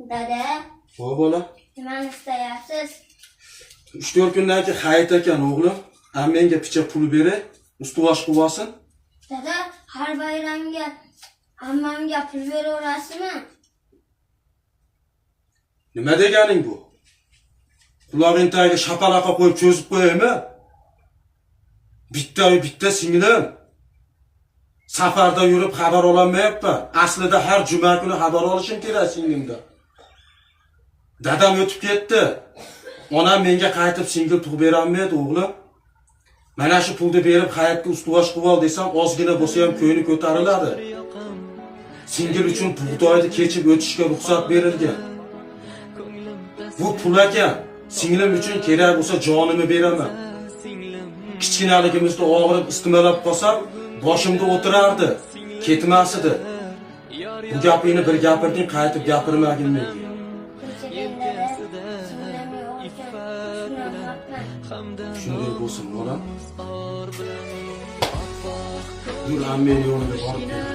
Dada, Xo'p bola. nimani istayapsiz? 3-4 kundan keyin hayit ekan o'g'lim. Ham menga picha pul beray, ustuvosh qilib olsin. Dada, har bayramga ammamga pul beraverasizmi? Nima deganing bu? Qulog'ing tagiga shapalaqa qo'yib cho'zib qo'yaymi? Bitta singlim. Safarda yurib xabar ololmayapman. Aslida har juma kuni xabar olishim kerak singlimdan. Dadam o'tib ketdi. Onam menga qaytib singil tug'ib berolmaydi o'g'lim. Mana shu pulni berib hayotga ustuvosh qilib ol desam, ozgina bo'lsa ham ko'ngli ko'tariladi. Singil uchun bug'doyni kechib o'tishga ruxsat berilgan. Bu pul ekan, singlim uchun kerak bo'lsa jonimni beraman. Kichkinaligimizda og'rib istimalab qolsam, boshimda o'tirardi, ketmas edi. Bu gapingni bir gapirding, qaytib gapirmagin menga. Shunday bo'lsin, bolam. Yur, ammeni yo'liga borib kel.